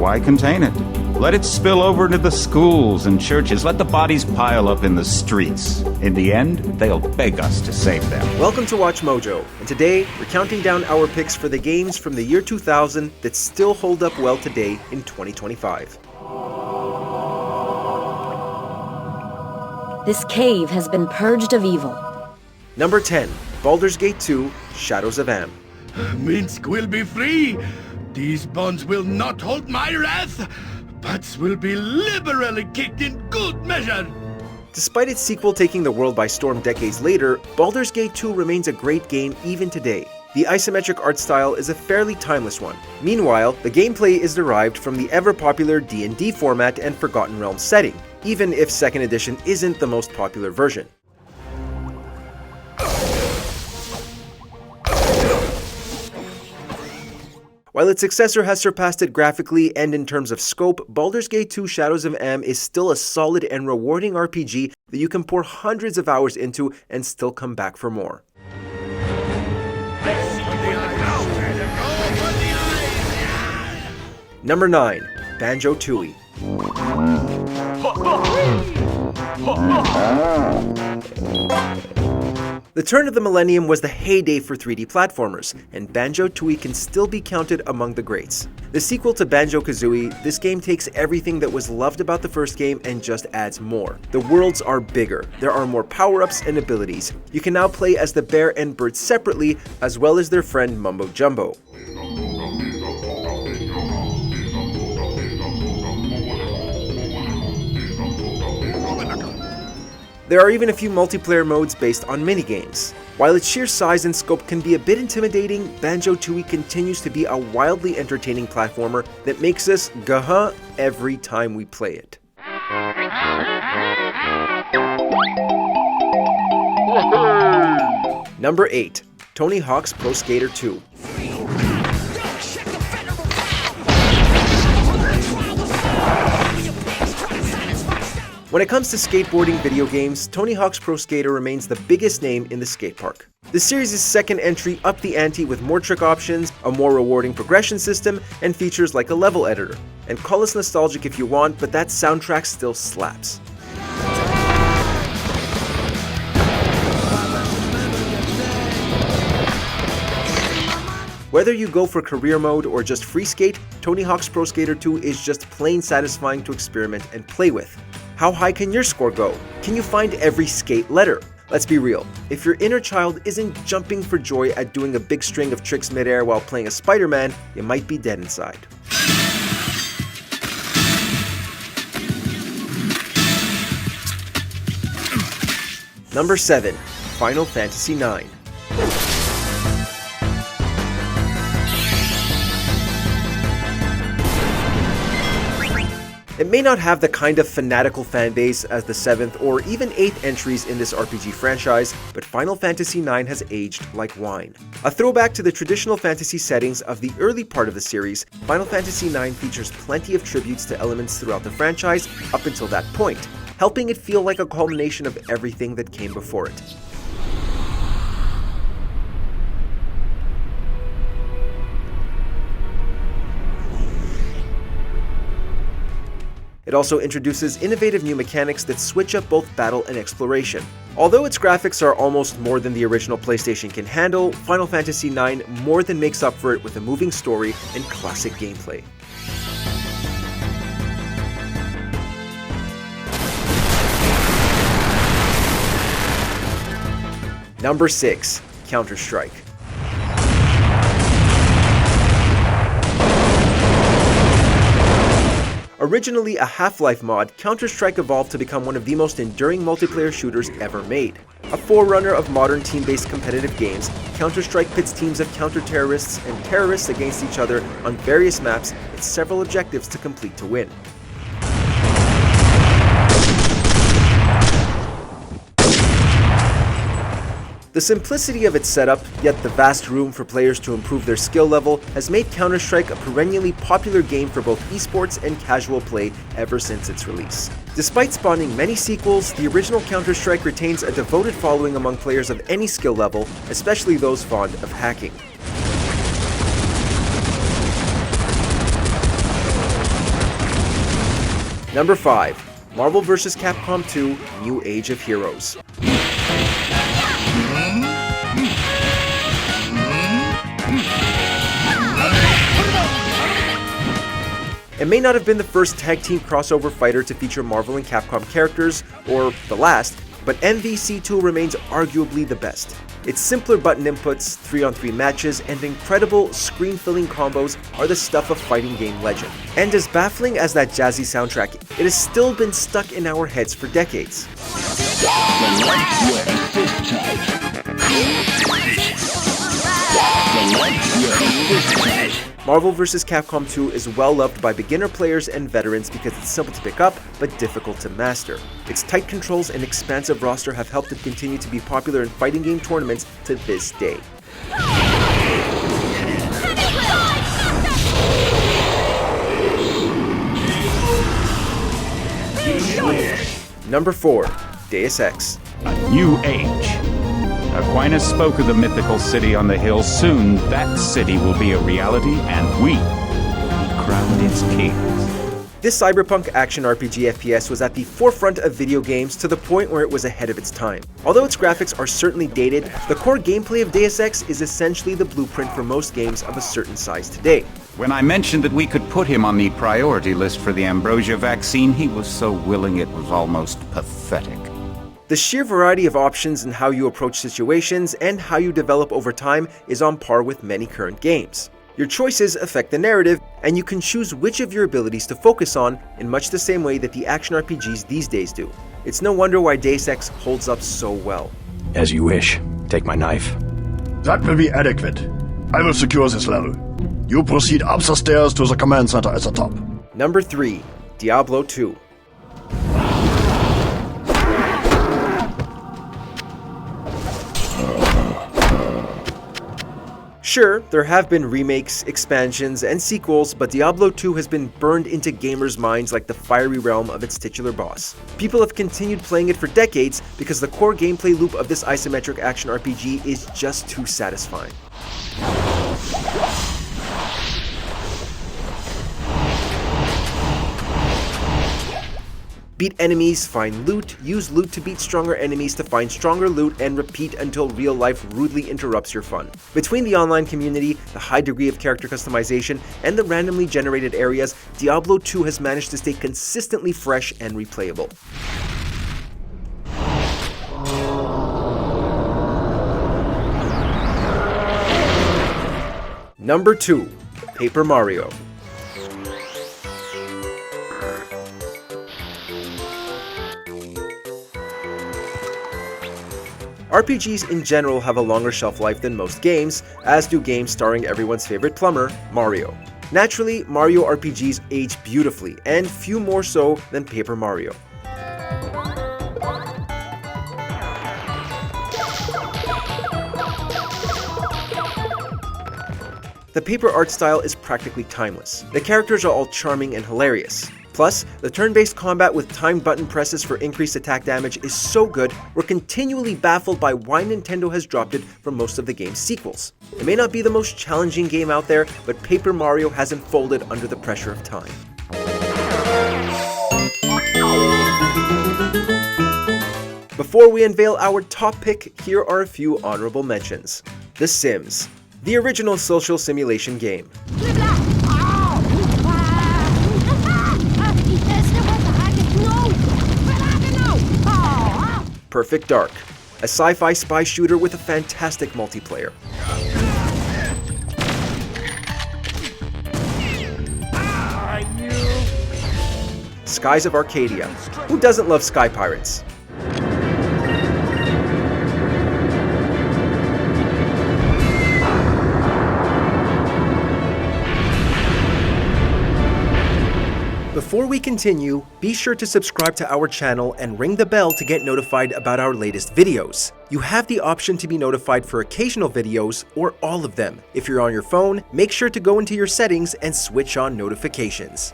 why contain it? Let it spill over into the schools and churches. Let the bodies pile up in the streets. In the end, they'll beg us to save them. Welcome to Watch Mojo, and today we're counting down our picks for the games from the year 2000 that still hold up well today in 2025. This cave has been purged of evil. Number 10, Baldur's Gate 2, Shadows of Am. Minsk will be free. These bonds will not hold my wrath, but will be liberally kicked in good measure. Despite its sequel taking the world by storm decades later, Baldur's Gate 2 remains a great game even today. The isometric art style is a fairly timeless one. Meanwhile, the gameplay is derived from the ever-popular D&D format and Forgotten Realms setting, even if 2nd edition isn't the most popular version. While its successor has surpassed it graphically and in terms of scope, Baldur's Gate 2 Shadows of Am is still a solid and rewarding RPG that you can pour hundreds of hours into and still come back for more. Number 9, Banjo-Tooie. The turn of the millennium was the heyday for 3D platformers, and Banjo-Tooie can still be counted among the greats. The sequel to Banjo-Kazooie, this game takes everything that was loved about the first game and just adds more. The worlds are bigger, there are more power-ups and abilities. You can now play as the bear and bird separately, as well as their friend Mumbo Jumbo. There are even a few multiplayer modes based on minigames. While its sheer size and scope can be a bit intimidating, Banjo-Tooie continues to be a wildly entertaining platformer that makes us gaha every time we play it. Number 8, Tony Hawk's Pro Skater 2. When it comes to skateboarding video games, Tony Hawk's Pro Skater remains the biggest name in the skate park. The series' second entry upped the ante with more trick options, a more rewarding progression system, and features like a level editor. And call us nostalgic if you want, but that soundtrack still slaps. Whether you go for career mode or just free skate, Tony Hawk's Pro Skater 2 is just plain satisfying to experiment and play with. How high can your score go? Can you find every skate letter? Let's be real, if your inner child isn't jumping for joy at doing a big string of tricks midair while playing a Spider-Man, you might be dead inside. Number 7, Final Fantasy IX. It may not have the kind of fanatical fanbase as the 7th or even 8th entries in this RPG franchise, but Final Fantasy IX has aged like wine. A throwback to the traditional fantasy settings of the early part of the series, Final Fantasy IX features plenty of tributes to elements throughout the franchise up until that point, helping it feel like a culmination of everything that came before it. It also introduces innovative new mechanics that switch up both battle and exploration. Although its graphics are almost more than the original PlayStation can handle, Final Fantasy IX more than makes up for it with a moving story and classic gameplay. Number 6, Counter-Strike. Originally a Half-Life mod, Counter-Strike evolved to become one of the most enduring multiplayer shooters ever made. A forerunner of modern team-based competitive games, Counter-Strike pits teams of counter-terrorists and terrorists against each other on various maps with several objectives to complete to win. The simplicity of its setup, yet the vast room for players to improve their skill level, has made Counter-Strike a perennially popular game for both esports and casual play ever since its release. Despite spawning many sequels, the original Counter-Strike retains a devoted following among players of any skill level, especially those fond of hacking. Number 5. Marvel vs. Capcom 2 New Age of Heroes. It may not have been the first tag team crossover fighter to feature Marvel and Capcom characters, or the last, but MVC2 remains arguably the best. Its simpler button inputs, 3-on-3 matches, and incredible screen-filling combos are the stuff of fighting game legend. And as baffling as that jazzy soundtrack, it has still been stuck in our heads for decades. Marvel vs. Capcom 2 is well loved by beginner players and veterans because it's simple to pick up, but difficult to master. Its tight controls and expansive roster have helped it continue to be popular in fighting game tournaments to this day. Number 4. Deus Ex. A new age. Aquinas spoke of the mythical city on the hill. Soon, that city will be a reality, and we will be crowned its kings. This cyberpunk action RPG FPS was at the forefront of video games to the point where it was ahead of its time. Although its graphics are certainly dated, the core gameplay of Deus Ex is essentially the blueprint for most games of a certain size today. When I mentioned that we could put him on the priority list for the ambrosia vaccine, he was so willing it was almost pathetic. The sheer variety of options in how you approach situations and how you develop over time is on par with many current games. Your choices affect the narrative, and you can choose which of your abilities to focus on in much the same way that the action RPGs these days do. It's no wonder why Deus Ex holds up so well. As you wish. Take my knife. That will be adequate. I will secure this level. You proceed up the stairs to the command center at the top. Number 3. Diablo II. Sure, there have been remakes, expansions, and sequels, but Diablo II has been burned into gamers' minds like the fiery realm of its titular boss. People have continued playing it for decades because the core gameplay loop of this isometric action RPG is just too satisfying. Beat enemies, find loot, use loot to beat stronger enemies to find stronger loot, and repeat until real life rudely interrupts your fun. Between the online community, the high degree of character customization, and the randomly generated areas, Diablo 2 has managed to stay consistently fresh and replayable. Number 2. Paper Mario. RPGs in general have a longer shelf life than most games, as do games starring everyone's favorite plumber, Mario. Naturally, Mario RPGs age beautifully, and few more so than Paper Mario. The paper art style is practically timeless. The characters are all charming and hilarious. Plus, the turn-based combat with timed button presses for increased attack damage is so good, we're continually baffled by why Nintendo has dropped it from most of the game's sequels. It may not be the most challenging game out there, but Paper Mario hasn't folded under the pressure of time. Before we unveil our top pick, here are a few honorable mentions. The Sims, the original social simulation game. Perfect Dark, a sci-fi spy shooter with a fantastic multiplayer. Skies of Arcadia. Who doesn't love Sky Pirates? Before we continue, be sure to subscribe to our channel and ring the bell to get notified about our latest videos. You have the option to be notified for occasional videos or all of them. If you're on your phone, make sure to go into your settings and switch on notifications.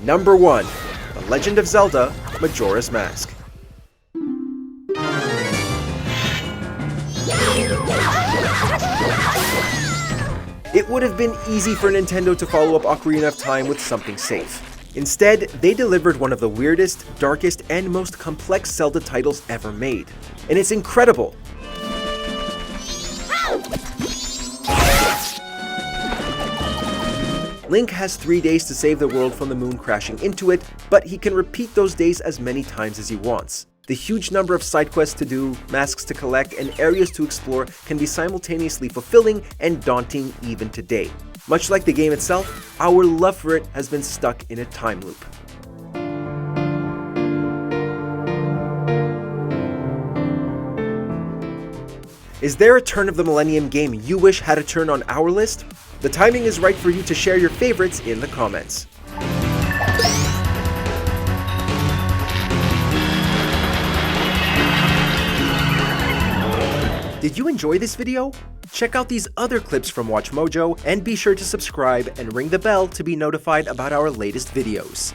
Number 1. The Legend of Zelda, Majora's Mask. It would have been easy for Nintendo to follow up Ocarina of Time with something safe. Instead, they delivered one of the weirdest, darkest, and most complex Zelda titles ever made. And it's incredible! Link has 3 days to save the world from the moon crashing into it, but he can repeat those days as many times as he wants. The huge number of side quests to do, masks to collect, and areas to explore can be simultaneously fulfilling and daunting even today. Much like the game itself, our love for it has been stuck in a time loop. Is there a turn of the Millennium game you wish had a turn on our list? The timing is right for you to share your favorites in the comments. Did you enjoy this video? Check out these other clips from WatchMojo and be sure to subscribe and ring the bell to be notified about our latest videos.